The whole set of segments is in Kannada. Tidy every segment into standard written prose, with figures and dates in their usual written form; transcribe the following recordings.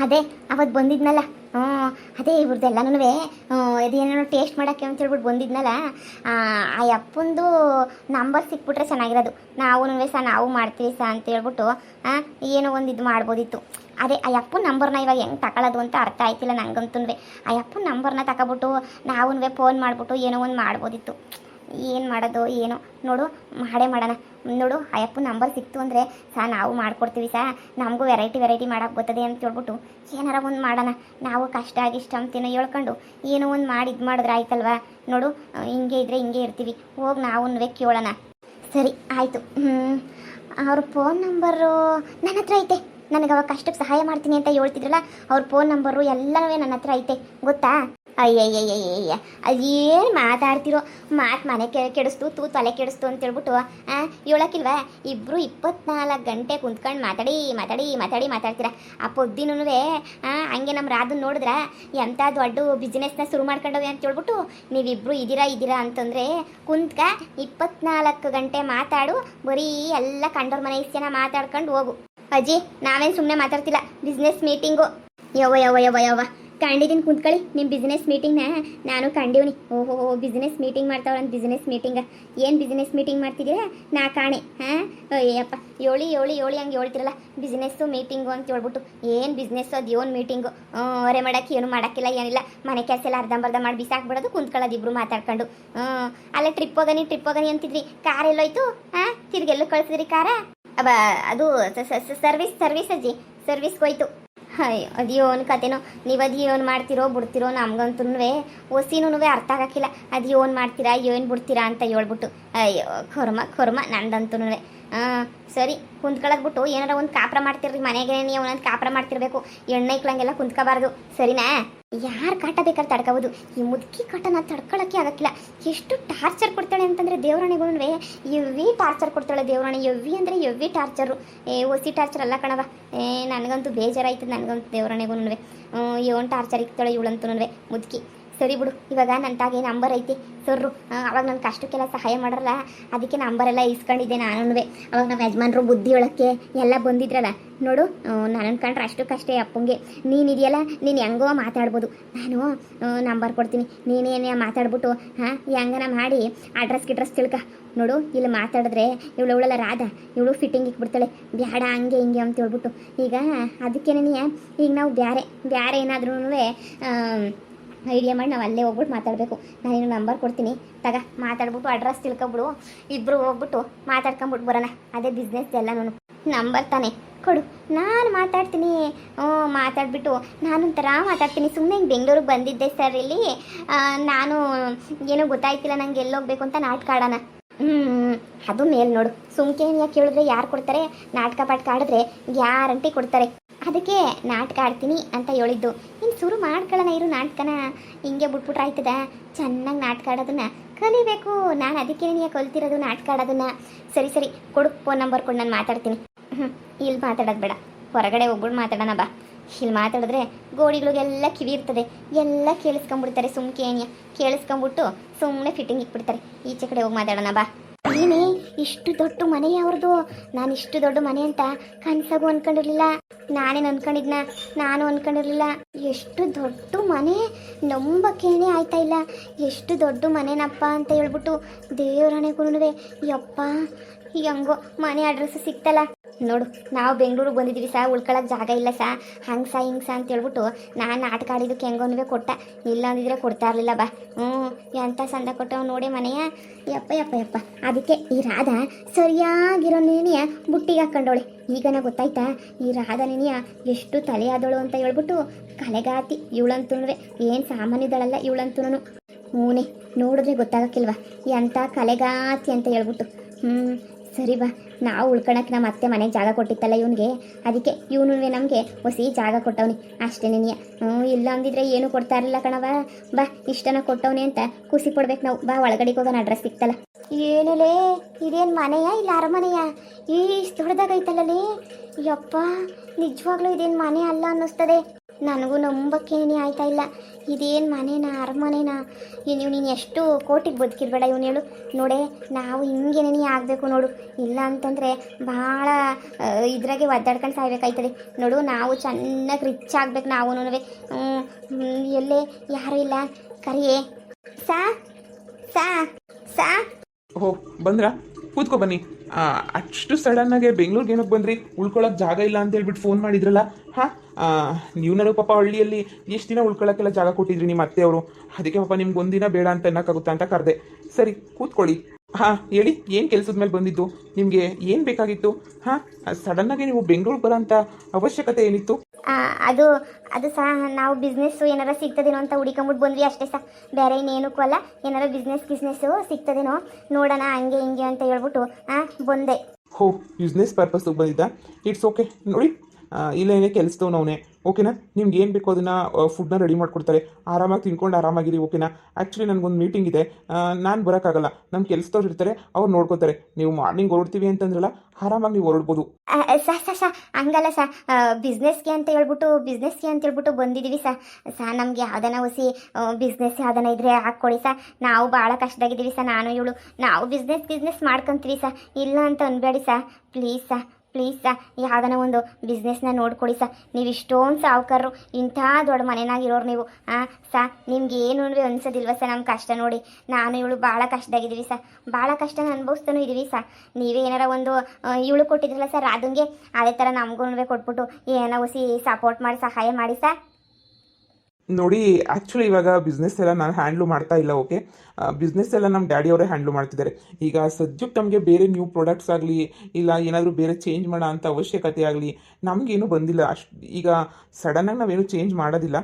ಅದೇ ಅವತ್ತು ಬಂದಿದ್ನಲ್ಲ. ಹ್ಞೂ, ಅದೇ ಇವ್ರದ್ದೆಲ್ಲನೂ ಇದೇನೇನೋ ಟೇಸ್ಟ್ ಮಾಡೋಕ್ಕೆ ಅಂತ ಹೇಳ್ಬಿಟ್ಟು ಬಂದಿದ್ನಲ್ಲ. ಆ ಅಪ್ಪಂದು ನಂಬರ್ ಸಿಕ್ಬಿಟ್ರೆ ಚೆನ್ನಾಗಿರೋದು. ನಾವು ಮಾಡ್ತೀವಿ ಅಂತ ಹೇಳ್ಬಿಟ್ಟು ಏನೋ ಒಂದು ಇದು ಮಾಡ್ಬೋದಿತ್ತು. ಅದೇ ಆ ಅಪ್ಪನ ನಂಬರ್ನ ಇವಾಗ ಹೆಂಗೆ ತಗೊಳ್ಳೋದು ಅಂತ ಅರ್ಥ ಆಯ್ತಿಲ್ಲ ನಂಗಂತೂ. ಆ ಅಪ್ಪನ ನಂಬರ್ನ ತಗೊಬಿಟ್ಟು ನಾವು ಫೋನ್ ಮಾಡಿಬಿಟ್ಟು ಏನೋ ಒಂದು ಮಾಡ್ಬೋದಿತ್ತು. ಏನು ಮಾಡೋದು ಏನೋ ನೋಡು, ಮಾಡೇ ಮಾಡೋಣ. ನೋಡು, ಅಯ್ಯಪ್ಪ ನಂಬರ್ ಸಿಕ್ತು ಅಂದರೆ ನಾವು ಮಾಡ್ಕೊಡ್ತೀವಿ ನಮಗೂ ವೆರೈಟಿ ಮಾಡೋಕ್ಕೆ ಬರ್ತದೆ ಅಂತ ಹೇಳ್ಬಿಟ್ಟು ಏನಾರ ಒಂದು ಮಾಡೋಣ. ನಾವು ಕಷ್ಟ ಆಗಿಷ್ಟ ಅಂತೀನೋ ಹೇಳ್ಕೊಂಡು ಏನೋ ಒಂದು ಮಾಡಿ ಇದು ಮಾಡಿದ್ರೆ ಆಯ್ತಲ್ವಾ. ನೋಡು, ಹಿಂಗೆ ಇದ್ರೆ ಹಿಂಗೆ ಇರ್ತೀವಿ. ಹೋಗಿ ನಾವು ಕೇಳೋಣ. ಸರಿ ಆಯಿತು. ಅವ್ರ ಫೋನ್ ನಂಬರು ನನ್ನ ಹತ್ರ ಐತೆ. ನನಗೆ ಅವಾಗ ಕಷ್ಟಕ್ಕೆ ಸಹಾಯ ಮಾಡ್ತೀನಿ ಅಂತ ಹೇಳ್ತಿದ್ರಲ್ಲ, ಅವ್ರ ಫೋನ್ ನಂಬರು ಎಲ್ಲನೂ ನನ್ನ ಹತ್ರ ಐತೆ ಗೊತ್ತಾ. ಅಯ್ಯಯ್ಯಯ್ಯಯ್ಯ, ಅದೇನು ಮಾತಾಡ್ತಿರೋ ಮಾತು ಮನೆ ಕೆಡಿಸ್ತು ತಲೆ ಕೆಡಿಸ್ತು ಅಂತೇಳ್ಬಿಟ್ಟು ಹೇಳೋಕ್ಕಿಲ್ವಾ. ಇಬ್ಬರು 24 ಗಂಟೆ ಕುಂತ್ಕೊಂಡು ಮಾತಾಡ್ತೀರ. ಆ ಪೊದ್ದಿನೂ ಹಂಗೆ ನಮ್ಮ ರಾಧನ್ ನೋಡಿದ್ರೆ ಎಂಥ ದೊಡ್ಡ ಬಿಸ್ನೆಸ್ನ ಶುರು ಮಾಡ್ಕೊಂಡವೆ ಅಂತ ಹೇಳ್ಬಿಟ್ಟು ನೀವಿಬ್ಬರು ಇದ್ದೀರಾ ಅಂತಂದರೆ ಕುಂತ್ಕ 24 ಗಂಟೆ ಮಾತಾಡು. ಬರೀ ಎಲ್ಲ ಕಂಡೋರ್ ಮನೆ ಇಷ್ಟನ ಮಾತಾಡ್ಕೊಂಡು ಹೋಗು. ಅಜ್ಜಿ, ನಾವೇನು ಸುಮ್ಮನೆ ಮಾತಾಡ್ತಿಲ್ಲ. ಬಿಸ್ನೆಸ್ ಮೀಟಿಂಗು ಯವ್ವ ಕಂಡಿದ್ದೀನಿ. ಕುಂತ್ಕೊಳ್ಳಿ, ನಿಮ್ಮ ಬಿಸ್ನೆಸ್ ಮೀಟಿಂಗ್ನ ನಾನು ಕಂಡೀವ್ನಿ. ಓಹೋ, ಬಿಸ್ನೆಸ್ ಮೀಟಿಂಗ್ ಮಾಡ್ತಾವ್ರಂತ. ಬಿಸ್ನೆಸ್ ಮೀಟಿಂಗ ಏನು ಬಿಸ್ನೆಸ್ ಮೀಟಿಂಗ್ ಮಾಡ್ತಿದ್ದೀರಾ? ನಾ ಕಾಣೆ. ಅಯ್ಯಪ್ಪ, ಏಳಿ ಹಂಗೆ ಹೇಳ್ತಿರಲ್ಲ. ಬಿಸ್ನೆಸ್ಸು ಮೀಟಿಂಗು ಅಂತ ಹೇಳ್ಬಿಟ್ಟು ಏನು ಬಿಸ್ನೆಸ್ಸು, ಅದು ಏನು ಮೀಟಿಂಗು? ಹೊರೆ ಮಾಡೋಕ್ಕೆ ಏನು ಮಾಡೋಕ್ಕಿಲ್ಲ, ಏನಿಲ್ಲ. ಮನೆ ಕೆಲಸ ಎಲ್ಲ ಅರ್ಧಂಬರ್ಧ ಮಾಡಿ ಬಿಸಾಕ್ಬಿಡೋದು, ಕುಂತ್ಕೊಳ್ಳೋದು ಇಬ್ಬರು ಮಾತಾಡ್ಕೊಂಡು. ಅಲ್ಲ ಟ್ರಿಪ್ ಹೋಗನಿ ಅಂತಿದ್ರಿ. ಕಾರ್ ಎಲ್ಲೋಯ್ತು? ತಿರ್ಗೆಲ್ಲೂ ಕಳಿಸಿದ್ರಿ ಕಾರ? ಅದು ಸರ್ವಿಸ್ ಅಜ್ಜಿ, ಸರ್ವಿಸ್ಗೆ ಹೋಯ್ತು. ಅಯ್ಯೋ, ಅದೇನು ಕತೆನೋ. ನೀವು ಅದೇನು ಮಾಡ್ತಿರೋ ಬಿಡ್ತಿರೋ ನಮ್ಗಂತೂ ಹೊಸಿನೂ ಅರ್ಥ ಆಗೋಕ್ಕಿಲ್ಲ. ಅದೇನು ಮಾಡ್ತೀರಾ ಏನು ಬಿಡ್ತೀರಾ ಅಂತ ಹೇಳ್ಬಿಟ್ಟು. ಅಯ್ಯೋ ಖರ್ಮ ನಂದಂತೂ. ಸರಿ, ಕುಂತ್ಕೊಳ್ಳೋದು ಬಿಟ್ಟು ಏನಾರ ಒಂದು ಕಾಪ್ರ ಮಾಡ್ತಿರ್ರಿ. ಮನೆಗೆ ನೀವು ಒಂದೊಂದು ಕಾಪ್ರ ಮಾಡ್ತಿರ್ಬೇಕು. ಎಣ್ಣೆ ಇಕ್ಳಂಗೆಲ್ಲ ಕುಂತ್ಕೋಬಾರ್ದು, ಸರಿನಾ? ಯಾರು ಕಾಟ ಬೇಕಾದ್ರೆ ತಡ್ಕೋಬೋದು, ಈ ಮುದುಕಿ ಕಾಟನ ತಡ್ಕೊಳ್ಳೋಕ್ಕೆ ಆಗೋಕ್ಕಿಲ್ಲ. ಎಷ್ಟು ಟಾರ್ಚರ್ ಕೊಡ್ತಾಳೆ ಅಂತಂದರೆ ದೇವರಾಣಿಗೂ ಎವ್ವಿ ಟಾರ್ಚರ್ ಕೊಡ್ತಾಳೆ. ದೇವರಾಣಿ ಎವ್ವಿ ಅಂದರೆ ಎವ್ವಿ ಟಾರ್ಚರು. ಹೊಸಿ ಟಾರ್ಚರ್ ಅಲ್ಲ ಕಣವ. ನನಗಂತೂ ಬೇಜಾರಾಯ್ತದೆ. ನನಗಂತೂ ದೇವರಾಣಿಗೂ ಏನು ಟಾರ್ಚರ್ ಇಕ್ತಾಳೆ ಇವಳಂತೂ ಮುದುಕಿ. ಸರಿ ಬಿಡು, ಇವಾಗ ನನ್ನ ತಾಗೆ ನಂಬರ್ ಐತಿ ಸರ್ರು. ಅವಾಗ ನನ್ನ ಕಷ್ಟಕ್ಕೆಲ್ಲ ಸಹಾಯ ಮಾಡಲ್ಲ, ಅದಕ್ಕೆ ನಂಬರೆಲ್ಲ ಇಸ್ಕೊಂಡಿದ್ದೆ ನಾನು. ಅವಾಗ ನಮ್ಮ ಯಜಮಾನ್ರು ಬುದ್ಧಿ ಹೇಳೋಕ್ಕೆ ಎಲ್ಲ ಬಂದಿದ್ರಲ್ಲ. ನೋಡು, ನಾನು ಅನ್ಕೊಂಡ್ರೆ ಅಷ್ಟಕ್ಕಷ್ಟೇ ಅಪ್ಪಂಗೆ. ನೀನಿದೆಯಲ್ಲ, ನೀನು ಹೆಂಗೋ ಮಾತಾಡ್ಬೋದು. ನಾನು ನಂಬರ್ ಕೊಡ್ತೀನಿ, ನೀನೇನೇ ಮಾತಾಡ್ಬಿಟ್ಟು ಹೆಂಗನ ಮಾಡಿ ಅಡ್ರೆಸ್ ತಿಳ್ಕ. ನೋಡು, ಇಲ್ಲಿ ಮಾತಾಡಿದ್ರೆ ಇವಳೆಲ್ಲ ರಾಧಾ, ಇವಳು ಫಿಟ್ಟಿಂಗ್ ಇಕ್ಬಿಡ್ತಾಳೆ. ಬ್ಯಾಡ ಹಂಗೆ ಹಿಂಗೆ ಅಂತ ಹೇಳ್ಬಿಟ್ಟು. ಈಗ ಅದಕ್ಕೇನೆ ಈಗ ನಾವು ಬೇರೆ ಏನಾದ್ರೂ ಐಡಿಯಾ ಮಾಡಿ ನಾವು ಅಲ್ಲೇ ಹೋಗ್ಬಿಟ್ಟು ಮಾತಾಡಬೇಕು. ನಾನೇನು ನಂಬರ್ ಕೊಡ್ತೀನಿ, ಮಾತಾಡ್ಬಿಟ್ಟು ಅಡ್ರೆಸ್ ತಿಳ್ಕೊಬಿಡು. ಇಬ್ಬರು ಹೋಗ್ಬಿಟ್ಟು ಮಾತಾಡ್ಕೊಂಬಿಟ್ಟು ಬರೋಣ. ಅದೇ ಬಿಸ್ನೆಸ್ ಎಲ್ಲನೂ. ನಂಬರ್ ತಾನೆ ಕೊಡು, ನಾನು ಮಾತಾಡ್ತೀನಿ. ಮಾತಾಡ್ಬಿಟ್ಟು ನಾನೊಂಥರ ಮಾತಾಡ್ತೀನಿ. ಸುಮ್ಮನೆ ಹಿಂಗೆ ಬೆಂಗಳೂರಿಗೆ ಬಂದಿದ್ದೆ ಸರ್, ಇಲ್ಲಿ ನಾನು ಏನೋ ಗೊತ್ತಾಯ್ತಿಲ್ಲ ನಂಗೆ ಎಲ್ಲೋಗ್ಬೇಕು ಅಂತ ನಾಟಕ ಆಡೋಣ. ಅದು ಮೇಲೆ ನೋಡು. ಸುಮ್ಕೆ ಯಾಕೆ ಹೇಳಿದ್ರೆ ಯಾರು ಕೊಡ್ತಾರೆ? ನಾಟಕ ಆಡಿದ್ರೆ ಗ್ಯಾರಂಟಿ ಕೊಡ್ತಾರೆ. ಅದಕ್ಕೆ ನಾಟಕ ಆಡ್ತೀನಿ ಅಂತ ಹೇಳಿದ್ದು. ಇನ್ನು ಶುರು ಮಾಡ್ಕೊಳ್ಳೋಣ ಇರು ನಾಟಕನ. ಹಿಂಗೆ ಬಿಟ್ಬಿಟ್ರೆ ಆಯ್ತದ? ಚೆನ್ನಾಗಿ ನಾಟಕ ಆಡೋದನ್ನ ಕಲಿಬೇಕು. ನಾನು ಅದಕ್ಕೇನೆ ಕಲ್ತಿರೋದು, ನಾಟಕ ಆಡೋದನ್ನ. ಸರಿ ಕೊಡು, ಫೋನ್ ನಂಬರ್ ಕೊಡು, ನಾನು ಮಾತಾಡ್ತೀನಿ. ಇಲ್ಲಿ ಮಾತಾಡೋದು ಬೇಡ, ಹೊರಗಡೆ ಹೋಗ್ಬಿಟ್ಟು ಮಾತಾಡೋಣ ಬಾ. ಇಲ್ಲಿ ಮಾತಾಡಿದ್ರೆ ಗೋಡಿಗಳಿಗೆಲ್ಲ ಕಿವಿ ಇರ್ತದೆ, ಎಲ್ಲ ಕೇಳಿಸ್ಕೊಂಬಿಡ್ತಾರೆ. ಸುಮ್ಕೆ ಕೇಳಿಸ್ಕೊಂಬಿಟ್ಟು ಸುಮ್ಮನೆ ಫಿಟ್ಟಿಂಗ್ ಇಕ್ಬಿಡ್ತಾರೆ. ಈಚೆ ಕಡೆ ಹೋಗಿ ಮಾತಾಡೋಣ ಬಾ. ಏನೇ ಇಷ್ಟು ದೊಡ್ಡ ಮನೆ ಅವ್ರದ್ದು? ನಾನು ಇಷ್ಟು ದೊಡ್ಡ ಮನೆ ಅಂತ ಕನಸಾಗೂ ಅನ್ಕೊಂಡಿರ್ಲಿಲ್ಲ. ನಾನೇನು ಅನ್ಕೊಂಡಿದ್ನ? ನಾನು ಅನ್ಕೊಂಡಿರ್ಲಿಲ್ಲ. ಎಷ್ಟು ದೊಡ್ಡ ಮನೆ, ನಂಬಕ್ಕೇನೆ ಆಯ್ತಾ ಇಲ್ಲ. ಎಷ್ಟು ದೊಡ್ಡ ಮನೆನಪ್ಪ ಅಂತ ಹೇಳ್ಬಿಟ್ಟು ದೇವರಾಣೆಗೂ ಯಪ್ಪ ಹೆಂಗೋ ಮನೆ ಅಡ್ರೆಸ್ ಸಿಕ್ತಲ್ಲ. ನೋಡು, ನಾವು ಬೆಂಗಳೂರಿಗೆ ಬಂದಿದ್ದೀವಿ ಉಳ್ಕೊಳ್ಳೋಕೆ ಜಾಗ ಇಲ್ಲ ಹಿಂಗೆ ಅಂತ ಹೇಳ್ಬಿಟ್ಟು ನಾನು ನಾಟಕ ಆಡಿದ್ದಕ್ಕೆ ಹೆಂಗೋನ್ವೇ ಕೊಟ್ಟ. ಇಲ್ಲ ಅಂದಿದ್ರೆ ಕೊಡ್ತಾ ಇರಲಿಲ್ಲ ಬಾ. ಎಂಥ ಸಂದ ಕೊಟ್ಟವು ನೋಡಿ ಮನೆಯ. ಯಪ್ಪ ಅದಕ್ಕೆ ಈ ರಾಧಾ ಸರಿಯಾಗಿರೋ ನೀನಿಯ ಬುಟ್ಟಿಗೆ ಹಾಕೊಂಡವಳೆ. ಈಗನ ಗೊತ್ತಾಯ್ತಾ ಈ ರಾಧಾ ನೀನಿಯ ಎಷ್ಟು ತಲೆ ಆದವಳು ಅಂತ ಹೇಳ್ಬಿಟ್ಟು. ಕಲೆಗಾತಿ ಇವಳಂತೂ ಏನು ಸಾಮಾನ್ಯದಳಲ್ಲ ಇವಳಂತೂ. ಹೂನೇ, ನೋಡಿದ್ರೆ ಗೊತ್ತಾಗಕ್ಕಿಲ್ವಾ ಎಂಥ ಕಲೆಗಾತಿ ಅಂತ ಹೇಳ್ಬಿಟ್ಟು. ಸರಿ ಬಾ, ನಾವು ಉಳ್ಕೊಳಕ್ಕೆ ನಮ್ಮ ಅತ್ತೆ ಮನೆಗೆ ಜಾಗ ಕೊಟ್ಟಿತ್ತಲ್ಲ ಇವನಿಗೆ, ಅದಕ್ಕೆ ಇವನು ನಮಗೆ ಹೊಸಿ ಜಾಗ ಕೊಟ್ಟವನಿ ಅಷ್ಟೇ. ನೀನಿಯ ಇಲ್ಲ ಅಂದಿದ್ರೆ ಏನು ಕೊಡ್ತಾ ಇರಲಿಲ್ಲ ಕಣವ. ಬಾ, ಇಷ್ಟನ ಕೊಟ್ಟವನಿ ಅಂತ ಖುಷಿ ಪಡ್ಬೇಕು ನಾವು. ಬಾ, ಒಳಗಡೆಗೆ ಹೋಗೋಣ, ಅಡ್ರೆಸ್ ಸಿಕ್ತಲ್ಲ. ಏನೇಲೇ, ಇದೇನು ಮನೆಯಾ ಇಲ್ಲ ಅರಮನೆಯ? ಇಷ್ಟು ದೊಡ್ಡದಾಗೈತಲ್ಲೇ ಯಪ್ಪ. ನಿಜವಾಗ್ಲೂ ಇದೇನು ಮನೆ ಅಲ್ಲ ಅನ್ನಿಸ್ತದೆ. ನನಗೂ ನಂಬಕ್ಕೇನೇ ಆಯ್ತಾ ಇಲ್ಲ. ಇದೇನು ಮನೇನ ಅರಮನೆನಾ? ನೀನು ಎಷ್ಟು ಕೋಟಿಗೆ ಬದುಕಿರ್ಬೇಡ ಇವನು ಹೇಳು. ನೋಡೆ ನಾವು ಹಿಂಗೇನೇ ಆಗಬೇಕು ನೋಡು, ಇಲ್ಲ ಅಂತಂದರೆ ಭಾಳ ಇದ್ರಾಗೆ ಒದ್ದಾಡ್ಕೊಂಡು ಸಾಯ್ಬೇಕಾಯ್ತದೆ ನೋಡು. ನಾವು ಚೆನ್ನಾಗಿ ರಿಚ್ ಆಗ್ಬೇಕು ನಾವು. ಎಲ್ಲೇ ಯಾರೂ ಇಲ್ಲ, ಕರಿಯೇ ಸಾ ಸಾ ಸಾ. ಓಹೋ ಬಂದ್ರಾ? ಕೂತ್ಕೊ ಬನ್ನಿ. ಅಷ್ಟು ಸಡನ್ನಾಗೆ ಬೆಂಗಳೂರಿಗೆ ಏನಕ್ಕೆ ಬಂದ್ರಿ? ಉಳ್ಕೊಳಕ್ಕೆ ಜಾಗ ಇಲ್ಲ ಅಂತ ಹೇಳ್ಬಿಟ್ಟು ಫೋನ್ ಮಾಡಿದ್ರಲ್ಲ. ಹಾಂ, ನೀವು ನನಗೆ ಪಾಪ ಹಳ್ಳಿಯಲ್ಲಿ ಎಷ್ಟು ದಿನ ಉಳ್ಕೊಳ್ಳೋಕ್ಕೆಲ್ಲ ಜಾಗ ಕೊಟ್ಟಿದ್ರಿ ನಿಮ್ಮ ಅತ್ತೆಯವರು. ಅದಕ್ಕೆ ಪಾಪ ನಿಮ್ಗೆ ಒಂದಿನ ಬೇಡ ಅಂತ ಅನ್ನೋಕ್ಕಾಗುತ್ತಾ ಅಂತ ಕರೆದೆ. ಸರಿ ಕೂತ್ಕೊಳ್ಳಿ. ಹಾಂ ಹೇಳಿ, ಏನು ಕೆಲಸದ ಮೇಲೆ ಬಂದಿದ್ದು? ನಿಮಗೆ ಏನು ಬೇಕಾಗಿತ್ತು? ಹಾಂ, ಸಡನ್ನಾಗಿ ನೀವು ಬೆಂಗಳೂರಿಗೆ ಬರೋಂಥ ಅವಶ್ಯಕತೆ ಏನಿತ್ತು? ಅದು ಅದು ಸಹ ನಾವು ಬಿಸ್ನೆಸ್ಸು ಏನಾರ ಸಿಗ್ತದೇನೋ ಅಂತ ಹುಡಿಕೊಂಬಿಟ್ಟು ಬಂದ್ವಿ ಅಷ್ಟೇ ಸಹ, ಬೇರೆ ಇನ್ನೇನಕ್ಕೂ ಅಲ್ಲ. ಏನಾರ ಬಿಸ್ನೆಸ್ಸು ಸಿಗ್ತದೇನೋ ನೋಡೋಣ ಹಂಗೆ ಹಿಂಗೆ ಅಂತ ಹೇಳ್ಬಿಟ್ಟು ಬಂದೆ. ಹೋ, ಬಿಸ್ನೆಸ್ ಪರ್ಪಸ್ಗೆ ಬಂದಿದ್ದ? It's okay. ನೋಡಿ, ಇಲ್ಲೇನೇ ಕೆಲಸದವನವನೇ, ಓಕೆನಾ? ನಿಮ್ಗೆ ಏನು ಬೇಕೋ ಅದನ್ನು ಫುಡ್ನ ರೆಡಿ ಮಾಡಿಕೊಡ್ತಾರೆ. ಆರಾಮಾಗಿ ತಿನ್ಕೊಂಡು ಆರಾಮಾಗಿರಿ, ಓಕೆನಾ? ಆ್ಯಕ್ಚುಲಿ ನನಗೊಂದು ಮೀಟಿಂಗ್ ಇದೆ, ನಾನು ಬರೋಕ್ಕಾಗಲ್ಲ. ನಮ್ಮ ಕೆಲಸದವ್ರು ಇರ್ತಾರೆ, ಅವ್ರು ನೋಡ್ಕೋತಾರೆ. ನೀವು ಮಾರ್ನಿಂಗ್ ಹೊರಡ್ತೀವಿ ಅಂತಂದ್ರಲ್ಲ, ಆರಾಮಾಗಿ ನೀವು ಹೊರಡ್ಬೋದು. ಹಂಗಲ್ಲ ಬಿಸ್ನೆಸ್ಗೆ ಅಂತ ಹೇಳ್ಬಿಟ್ಟು ಬಂದಿದ್ದೀವಿ ನಮ್ಗೆ ಯಾವ್ದನ ಹೊಸಿ ಬಿಸ್ನೆಸ್ ಯಾವ್ದನ ಇದ್ರೆ ಹಾಕ್ಕೊಡಿ ನಾವು ಭಾಳ ಕಷ್ಟದಾಗಿದ್ದೀವಿ ನಾನು ಇವಳು. ನಾವು ಬಿಸ್ನೆಸ್ ಮಾಡ್ಕೊಂತೀವಿ ಇಲ್ಲ ಅಂತ ಅನ್ಬೇಡಿ ಪ್ಲೀಸ್ ಯಾವ್ದನ ಒಂದು ಬಿಸ್ನೆಸ್ನ ನೋಡ್ಕೊಡಿ ನೀವು ಇಷ್ಟೊಂದು ಸಾವುಕಾರರು, ಇಂಥ ದೊಡ್ಡ ಮನೆನಾಗಿರೋರು ನೀವು. ನಿಮ್ಗೆ ಏನು ಅನ್ಸೋದಿಲ್ವ ನಮ್ಮ ಕಷ್ಟ ನೋಡಿ. ನಾನು ಇವಳು ಭಾಳ ಕಷ್ಟದಾಗಿದ್ದೀವಿ ಭಾಳ ಕಷ್ಟನ ಅನುಭವಿಸ್ತಾನೂ ಇದ್ದೀವಿ ನೀವೇ ಏನಾರ ಒಂದು ಇವಳು ಕೊಟ್ಟಿದ್ರಲ್ಲ ರಾಧುಂಗೆ, ಅದೇ ಥರ ನಮಗೂ ಕೊಟ್ಬಿಟ್ಟು ಏನೋ ಹೊಸಿ ಸಪೋರ್ಟ್ ಮಾಡಿ ಸಹಾಯ ಮಾಡಿ ನೋಡಿ, ಆ್ಯಕ್ಚುಲಿ ಇವಾಗ ಬಿಸ್ನೆಸ್ ಎಲ್ಲ ನಾನು ಹ್ಯಾಂಡ್ಲು ಮಾಡ್ತಾ ಇಲ್ಲ, ಓಕೆ? ಬಿಸ್ನೆಸ್ ಎಲ್ಲ ನಮ್ಮ ಡ್ಯಾಡಿಯವರೇ ಹ್ಯಾಂಡ್ಲು ಮಾಡ್ತಿದ್ದಾರೆ. ಈಗ ಸದ್ಯಕ್ಕೆ ನಮಗೆ ಬೇರೆ ನ್ಯೂ ಪ್ರಾಡಕ್ಟ್ಸ್ ಆಗಲಿ, ಇಲ್ಲ ಏನಾದರೂ ಬೇರೆ ಚೇಂಜ್ ಮಾಡೋ ಅಂಥ ಅವಶ್ಯಕತೆ ಆಗಲಿ ನಮಗೇನು ಬಂದಿಲ್ಲ. ಈಗ ಸಡನ್ನಾಗಿ ನಾವೇನು ಚೇಂಜ್ ಮಾಡೋದಿಲ್ಲ.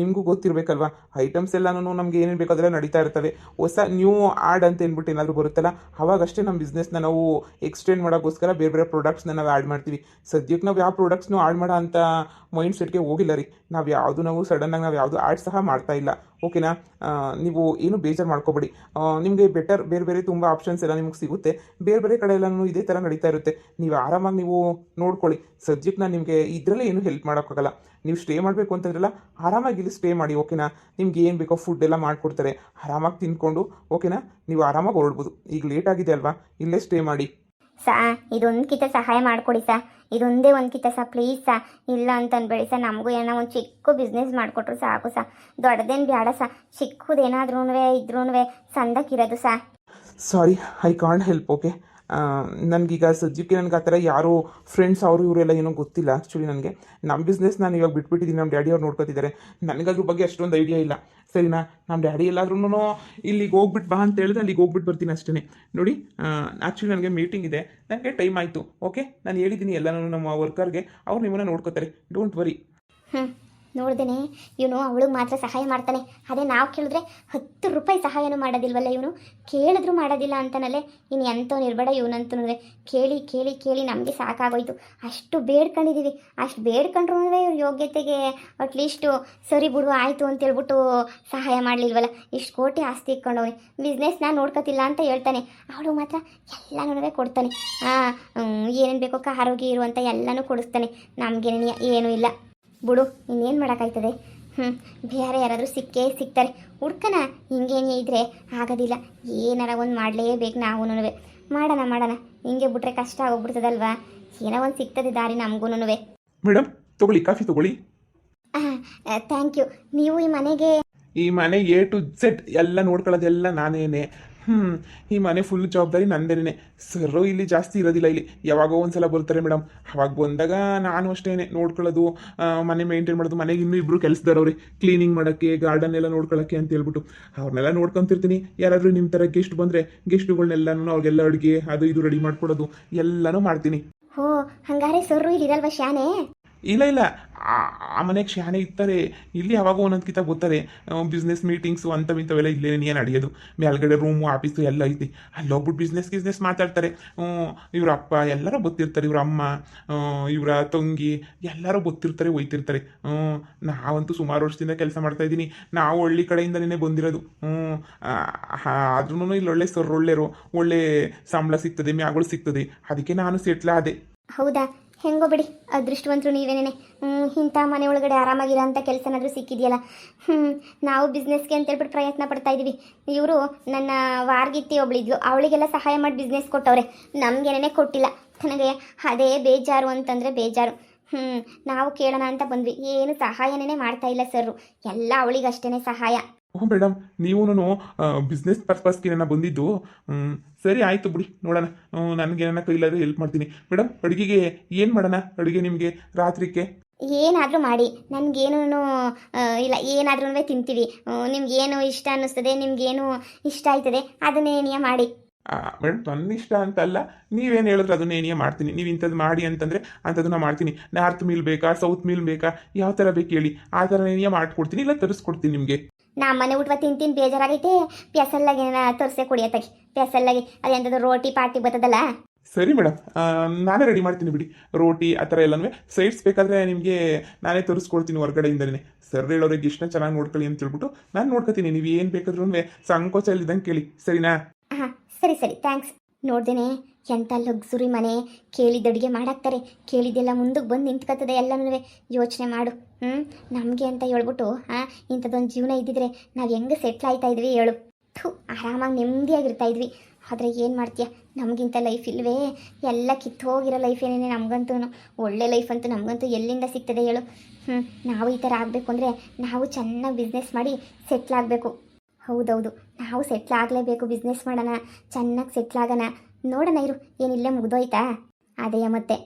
ನಿಮಗೂ ಗೊತ್ತಿರಬೇಕಲ್ವ, ಐಟಮ್ಸ್ ಎಲ್ಲನೂ ನಮಗೆ ಏನೇನು ಬೇಕೋ ಅದೆಲ್ಲ ನಡೀತಾ ಇರ್ತವೆ. ಹೊಸ ನ್ಯೂ ಆ್ಯಡ್ ಅಂತ ಏನ್ಬಿಟ್ಟು ಏನಾದರೂ ಬರುತ್ತಲ್ಲ, ಅವಾಗಷ್ಟೇ ನಮ್ಮ ಬಿಸ್ನೆಸ್ನ ನಾವು ಎಕ್ಸ್ಟೆಂಡ್ ಮಾಡೋಕ್ಕೋಸ್ಕರ ಬೇರೆ ಬೇರೆ ಪ್ರಾಡಕ್ಟ್ಸ್ನ ನಾವು ಆ್ಯಡ್ ಮಾಡ್ತೀವಿ. ಸದ್ಯಕ್ಕೆ ನಾವು ಯಾವ ಪ್ರಾಡಕ್ಟ್ಸ್ನೂ ಆ್ಯಡ್ ಮಾಡೋ ಅಂಥ ಮೈಂಡ್ ಸೆಟ್ಗೆ ಹೋಗಿಲ್ಲ ರೀ. ನಾವು ಸಡನ್ನಾಗಿ ನಾವು ಯಾವುದು ಆ್ಯಡ್ ಸಹ ಮಾಡ್ತಾ ಇಲ್ಲ, ಓಕೆನಾ? ನೀವು ಏನು ಬೇಜಾರು ಮಾಡ್ಕೋಬೇಡಿ. ನಿಮಗೆ ಬೆಟರ್ ಬೇರೆ ಬೇರೆ ತುಂಬ ಆಪ್ಷನ್ಸ್ ಎಲ್ಲ ನಿಮಗೆ ಸಿಗುತ್ತೆ. ಬೇರೆ ಬೇರೆ ಕಡೆ ಎಲ್ಲನೂ ಇದೇ ಥರ ನಡೀತಾ ಇರುತ್ತೆ. ನೀವು ಆರಾಮಾಗಿ ನೀವು ನೋಡ್ಕೊಳ್ಳಿ. ಸದ್ಯಕ್ಕೆ ನಾನು ನಿಮಗೆ ಇದರಲ್ಲೇ ಏನು ಹೆಲ್ಪ್ ಮಾಡೋಕ್ಕಾಗಲ್ಲ. ನೀವು ಸ್ಟೇ ಮಾಡಬೇಕು ಅಂತಂದ್ರಲ್ಲ, ಆರಾಮಾಗಿ ಇಲ್ಲಿ ಸ್ಟೇ ಮಾಡಿ, ಓಕೆನಾ? ನಿಮ್ಗೆ ಏನು ಬೇಕೋ ಫುಡ್ ಎಲ್ಲ ಮಾಡಿಕೊಡ್ತಾರೆ, ಆರಾಮಾಗಿ ತಿಂದ್ಕೊಂಡು, ಓಕೆನಾ? ನೀವು ಆರಾಮಾಗಿ ಹೊರಡ್ಬೋದು. ಈಗ ಲೇಟ್ ಆಗಿದೆ ಅಲ್ವಾ, ಇಲ್ಲೇ ಸ್ಟೇ ಮಾಡಿ. ಇದೊಂದಕ್ಕಿಂತ ಸಹಾಯ ಮಾಡಿಕೊಡಿ ಇದೊಂದೇ ಒಂದ್ಕಿಂತ ಪ್ಲೀಸ್ ಇಲ್ಲ ಅಂತ ಅನ್ಬೇಡಿ ನಮಗೂ ಏನೋ ಒಂದು ಚಿಕ್ಕ ಬಿಸ್ನೆಸ್ ಮಾಡಿಕೊಟ್ರು ಸಾಕು ದೊಡ್ಡದೇನು ಬೇಡ ಚಿಕ್ಕದೇನಾದ್ರೂ ಇದ್ರೂ ಸಂದಕ್ಕಿರೋದು ಸಾರಿ, ಐ ಕಾಂಟ್ ಹೆಲ್ಪ್, ಓಕೆ? ನನಗೀಗ ಸದ್ಯಕ್ಕೆ ನನಗೆ ಆ ಥರ ಯಾರು ಫ್ರೆಂಡ್ಸ್ ಅವರು ಇವರೆಲ್ಲ ಏನೋ ಗೊತ್ತಿಲ್ಲ. ಆ್ಯಕ್ಚುಲಿ ನನಗೆ ನಮ್ಮ ಬಿಸ್ನೆಸ್ ನಾನು ಇವಾಗ ಬಿಟ್ಬಿಟ್ಟಿದ್ದೀನಿ. ನಮ್ಮ ಡ್ಯಾಡಿ ಅವ್ರು ನೋಡ್ಕೊತಿದ್ದಾರೆ. ನನಗದ್ರ ಬಗ್ಗೆ ಅಷ್ಟೊಂದು ಐಡಿಯಾ ಇಲ್ಲ, ಸರಿನಾ? ನಮ್ಮ ಡ್ಯಾಡಿ ಎಲ್ಲಾದ್ರೂ ಇಲ್ಲಿಗೆ ಹೋಗ್ಬಿಟ್ಟು ಬಾ ಅಂತ ಹೇಳಿದ್ರೆ ಅಲ್ಲಿಗೆ ಹೋಗ್ಬಿಟ್ಟು ಬರ್ತೀನಿ ಅಷ್ಟೇ. ನೋಡಿ, ಆ್ಯಕ್ಚುಲಿ ನನಗೆ ಮೀಟಿಂಗ್ ಇದೆ, ನನಗೆ ಟೈಮ್ ಆಯಿತು, ಓಕೆ? ನಾನು ಹೇಳಿದ್ದೀನಿ ಎಲ್ಲನೂ ನಮ್ಮ ವರ್ಕರ್ಗೆ, ಅವ್ರು ನಿಮ್ಮನ್ನು ನೋಡ್ಕೋತಾರೆ, ಡೋಂಟ್ ವರಿ. ನೋಡ್ದೇನೆ ಇವನು ಅವಳಿಗೆ ಮಾತ್ರ ಸಹಾಯ ಮಾಡ್ತಾನೆ. ಅದೇ ನಾವು ಕೇಳಿದ್ರೆ 10 ರೂಪಾಯಿ ಸಹಾಯನೂ ಮಾಡೋದಿಲ್ವಲ್ಲ ಇವನು. ಕೇಳಿದ್ರೂ ಮಾಡೋದಿಲ್ಲ ಅಂತನಲ್ಲೇ. ಇನ್ನು ಎಂಥವ್ನು ಇರಬೇಡ ಇವನಂತೂ ಕೇಳಿ ಕೇಳಿ ಕೇಳಿ ನಮಗೆ ಸಾಕಾಗೋಯ್ತು. ಅಷ್ಟು ಬೇಡ್ಕೊಂಡಿದ್ದೀವಿ. ಅಷ್ಟು ಬೇಡ್ಕೊಂಡ್ರೂ ಇವ್ರ ಯೋಗ್ಯತೆಗೆ ಅಟ್ಲೀಸ್ಟು ಸರಿ ಬಿಡು ಆಯಿತು ಅಂತೇಳ್ಬಿಟ್ಟು ಸಹಾಯ ಮಾಡಲಿಲ್ವಲ್ಲ. ಇಷ್ಟು ಕೋಟಿ ಆಸ್ತಿ ಇಟ್ಕೊಂಡವನಿ, ಬಿಸ್ನೆಸ್ನ ನೋಡ್ಕೊತಿಲ್ಲ ಅಂತ ಹೇಳ್ತಾನೆ. ಅವಳು ಮಾತ್ರ ಎಲ್ಲನೂ ಕೊಡ್ತಾನೆ. ಏನೇನು ಬೇಕೋ ಆರೋಗ್ಯ ಇರುವಂಥ ಎಲ್ಲನೂ ಕೊಡಿಸ್ತಾನೆ. ನಮಗೇನೇ ಏನೂ ಇಲ್ಲ ಬಿಡು. ಇನ್ನೇನು ಮಾಡೋಕ್ಕಾಯ್ತದೆ? ಬೇರೆ ಯಾರಾದರೂ ಸಿಗ್ತಾರೆ. ಹುಡ್ಕನ ಹಿಂಗೇನೇ ಇದ್ದರೆ ಆಗೋದಿಲ್ಲ. ಏನಾರ ಒಂದು ಮಾಡಲೇಬೇಕು ನಾವು. ಮಾಡೋಣ ಹಿಂಗೆ ಬಿಟ್ರೆ ಕಷ್ಟ ಆಗೋಗ್ಬಿಡ್ತದಲ್ವಾ. ಏನೋ ಒಂದು ಸಿಗ್ತದೆ ದಾರಿ ನಮಗೂ. ಮೇಡಮ್ ತಗೊಳ್ಳಿ, ಕಾಫಿ ತಗೊಳ್ಳಿ. Thank you. ನೀವು ಈ ಮನೆ A to Z ಎಲ್ಲ ನೋಡ್ಕೊಳ್ಳೋದೆಲ್ಲ ನಾನೇನೆ. ಈ ಮನೆ ಫುಲ್ ಜವಾಬ್ದಾರಿ ನಂದೇನೆ. ಸರ್ರು ಇಲ್ಲಿ ಜಾಸ್ತಿ ಇರೋದಿಲ್ಲ. ಇಲ್ಲಿ ಯಾವಾಗೋ ಒಂದ್ಸಲ ಬರ್ತಾರೆ ಮೇಡಮ್. ಅವಾಗ ಬಂದಾಗ ನಾನು ಅಷ್ಟೇ ನೋಡ್ಕೊಳ್ಳೋದು, ಮನೆ ಮೇಂಟೈನ್ ಮಾಡೋದು. ಮನೆಗೆ ಇನ್ನೂ ಇಬ್ಬರು ಕೆಲಸದವ್ರಿ, ಕ್ಲೀನಿಂಗ್ ಮಾಡೋಕ್ಕೆ, ಗಾರ್ಡನ್ ಎಲ್ಲ ನೋಡ್ಕೊಳ್ಳೋಕ್ಕೆ ಅಂತ ಹೇಳ್ಬಿಟ್ಟು ಅವ್ರನ್ನೆಲ್ಲ ನೋಡ್ಕೊತಿರ್ತೀನಿ. ಯಾರಾದರೂ ನಿಮ್ಮ ಥರ ಗೆಸ್ಟ್ ಬಂದರೆ ಗೆಸ್ಟ್ಗಳನ್ನೆಲ್ಲನೂ ಅವ್ರಿಗೆಲ್ಲ ಅಡುಗೆ ಅದು ಇದು ರೆಡಿ ಮಾಡ್ಕೊಡೋದು ಎಲ್ಲನೂ ಮಾಡ್ತೀನಿ. ಹೋ, ಹಂಗಾರೆ ಸರ್ರು ಇಲ್ಲಿರಲ್ವ ಶಾನೆ? ಇಲ್ಲ, ಆ ಮನೆಗೆ ಶಾನೆ ಇರ್ತಾರೆ. ಇಲ್ಲಿ ಯಾವಾಗ ಒಂದೊಂದ್ಕಿಂತ ಬರ್ತಾರೆ. ಬಿಸ್ನೆಸ್ ಮೀಟಿಂಗ್ಸು ಅಂಥವಿಂಥವೆಲ್ಲ ಇಲ್ಲೇ ಏನು ನಡೆಯೋದು. ಮೇಲ್ಗಡೆ ರೂಮು ಆಫೀಸು ಎಲ್ಲ ಐತಿ. ಅಲ್ಲಿ ಹೋಗ್ಬಿಟ್ಟು ಬಿಸ್ನೆಸ್ ಮಾತಾಡ್ತಾರೆ. ಇವ್ರ ಅಪ್ಪ ಎಲ್ಲರೂ ಗೊತ್ತಿರ್ತಾರೆ, ಇವ್ರ ಅಮ್ಮ, ಇವರ ತಂಗಿ ಎಲ್ಲರೂ ಗೊತ್ತಿರ್ತಾರೆ, ಒಯ್ತಿರ್ತಾರೆ. ನಾವಂತೂ ಸುಮಾರು ವರ್ಷದಿಂದ ಕೆಲಸ ಮಾಡ್ತಾ ಇದ್ದೀನಿ. ನಾವು ಹಳ್ಳಿ ಕಡೆಯಿಂದನೇ ಬಂದಿರೋದು. ಆದ್ರೂ ಇಲ್ಲಿ ಒಳ್ಳೆ ಒಳ್ಳೆ ಸಂಬಳ ಸಿಗ್ತದೆ, ಮ್ಯಾಗಳು ಸಿಗ್ತದೆ. ಅದಕ್ಕೆ ನಾನು ಸೆಟ್ಲ್ ಆದೆ. ಹೌದಾ? ಹೆಂಗೋ ಬಿಡಿ, ಅದೃಷ್ಟವಂತರು ನೀವೇನೇನೆ. ಇಂಥ ಮನೆ ಒಳಗಡೆ ಆರಾಮಾಗಿರೋ ಅಂಥ ಕೆಲಸನಾದರೂ ಸಿಕ್ಕಿದೆಯಲ್ಲ. ನಾವು ಬಿಸ್ನೆಸ್ಗೆ ಅಂತೇಳ್ಬಿಟ್ಟು ಪ್ರಯತ್ನ ಪಡ್ತಾ ಇದ್ದೀವಿ. ಇವರು ನನ್ನ ವಾರ್ಗಿತ್ತಿ ಒಬ್ಳಿದ್ಲು, ಅವಳಿಗೆಲ್ಲ ಸಹಾಯ ಮಾಡಿ ಬಿಸ್ನೆಸ್ ಕೊಟ್ಟವ್ರೆ, ನಮಗೇನೇ ಕೊಟ್ಟಿಲ್ಲ. ನನಗೆ ಅದೇ ಬೇಜಾರು ಅಂತಂದರೆ ಬೇಜಾರು. ನಾವು ಕೇಳೋಣ ಅಂತ ಬಂದ್ವಿ, ಏನು ಸಹಾಯನೇ ಮಾಡ್ತಾ ಇಲ್ಲ ಸರ್, ಎಲ್ಲ ಅವಳಿಗಷ್ಟೇ ಸಹಾಯ. ಓಹ್ ಮೇಡಮ್, ನೀವು ಬಿಸ್ನೆಸ್ ಪರ್ಪಸ್ಗೆ ನಾನು ಬಂದಿದ್ದು. ಸರಿ ಆಯಿತು ಬಿಡಿ, ನೋಡೋಣ. ನನಗೆ ನನ್ನ ಕೈಲಾದ್ರೆ ಹೆಲ್ಪ್ ಮಾಡ್ತೀನಿ. ಮೇಡಮ್, ಅಡುಗೆಗೆ ಏನು ಮಾಡೋಣ? ಅಡುಗೆ ನಿಮಗೆ ರಾತ್ರಿಗೆ ಏನಾದರೂ ಮಾಡಿ, ನನಗೇನು ಇಲ್ಲ, ಏನಾದ್ರೂ ತಿಂತೀವಿ. ನಿಮ್ಗೇನು ಇಷ್ಟ ಅನ್ನಿಸ್ತದೆ, ನಿಮ್ಗೇನು ಇಷ್ಟ ಆಯ್ತದೆ ಅದನ್ನೇನಿಯ ಮಾಡಿ. ಮೇಡಮ್, ನನ್ನ ಇಷ್ಟ ಅಂತಲ್ಲ, ನೀವೇನು ಹೇಳಿದ್ರೆ ಅದನ್ನ ಏನೇ ಮಾಡ್ತೀನಿ. ನೀವು ಇಂಥದ್ದು ಮಾಡಿ ಅಂತಂದರೆ ಅಂಥದ್ದನ್ನ ಮಾಡ್ತೀನಿ. ನಾರ್ತ್ ಮೀಲ್ ಬೇಕಾ, ಸೌತ್ ಮೀಲ್ ಬೇಕಾ, ಯಾವ ಥರ ಬೇಕು ಹೇಳಿ, ಆ ಥರ ಏನೇ ಮಾಡ್ಕೊಡ್ತೀನಿ, ಇಲ್ಲ ತರಿಸ್ಕೊಡ್ತೀನಿ ನಿಮಗೆ. ನಾ ಮನೆ ಊಟ ತಿಂತೀನಿ ಬೇಜಾರಾಗೈತೆ. ಪ್ಯಾಸಲ್ಲಾಗಿ ತೋರಿಸೇ ಕುಡಿಯತ್ತಾಗಿ ಪ್ಯಾಸಲ್ಲಾಗಿ ಅದೆಂಥದ್ದು ರೋಟಿ ಪಾಟಿ ಬರ್ತದಲ್ಲ. ಸರಿ ಮೇಡಮ್, ನಾನೇ ರೆಡಿ ಮಾಡ್ತೀನಿ ಬಿಡಿ. ರೋಟಿ ಆ ಥರ ಎಲ್ಲನೂ ಸೈಡ್ಸ್ ಬೇಕಾದರೆ ನಿಮಗೆ ನಾನೇ ತರಿಸ್ಕೊಡ್ತೀನಿ ಹೊರಗಡೆಯಿಂದಲೇ. ಸರ್ ಹೇಳೋರಿಗೆ ಇಷ್ಟ ಚೆನ್ನಾಗಿ ನೋಡ್ಕೊಳ್ಳಿ ಅಂತ ಹೇಳ್ಬಿಟ್ಟು ನಾನು ನೋಡ್ಕೊತೀನಿ. ನೀವು ಏನು ಬೇಕಾದ್ರೂ ಸಂಕೋಚ ಇಲ್ದಂಗೆ ಕೇಳಿ, ಸರಿನಾ? ಹಾಂ, ಸರಿ ಸರಿ, ಥ್ಯಾಂಕ್ಸ್. ನೋಡ್ದೇನೆ ಎಂಥ ಲಕ್ಸುರಿ ಮನೆ, ಕೇಳಿದ ಅಡುಗೆ ಮಾಡಾಕ್ತಾರೆ, ಕೇಳಿದ್ದೆಲ್ಲ ಮುಂದಕ್ಕೆ ಬಂದು ನಿಂತ್ಕೊತದೆ. ಎಲ್ಲನೂ ಯೋಚನೆ ಮಾಡು. ನಮಗೆ ಅಂತ ಹೇಳ್ಬಿಟ್ಟು ಇಂಥದ್ದೊಂದು ಜೀವನ ಇದ್ದಿದ್ರೆ ನಾವು ಹೆಂಗೆ ಸೆಟ್ಲ್ ಆಯ್ತಾ ಇದ್ವಿ ಹೇಳು. ಆರಾಮಾಗಿ ನೆಮ್ಮದಿಯಾಗಿರ್ತಾ ಇದ್ವಿ. ಆದರೆ ಏನು ಮಾಡ್ತೀಯ, ನಮಗಿಂತ ಲೈಫ್ ಇಲ್ವೇ? ಎಲ್ಲ ಕಿತ್ತೋಗಿರೋ ಲೈಫ್ ಏನೇನೆ ನಮಗಂತೂ. ಒಳ್ಳೆ ಲೈಫ್ ಅಂತೂ ನಮಗಂತೂ ಎಲ್ಲಿಂದ ಸಿಗ್ತದೆ ಹೇಳು? ನಾವು ಈ ಥರ ಆಗಬೇಕು ಅಂದರೆ ನಾವು ಚೆನ್ನಾಗಿ ಬಿಸ್ನೆಸ್ ಮಾಡಿ ಸೆಟ್ಲ್ ಆಗಬೇಕು. ಹೌದೌದು, ನಾವು ಸೆಟ್ಲ್ ಆಗಲೇಬೇಕು. ಬಿಸ್ನೆಸ್ ಮಾಡೋಣ, ಚೆನ್ನಾಗಿ ಸೆಟ್ಲ್ ಆಗೋಣ. ನೋಡೋಣ ಇರು, ಏನಿಲ್ಲೇ ಮುಗ್ದೋಯ್ತಾ? ಅದೇ ಮತ್ತೆ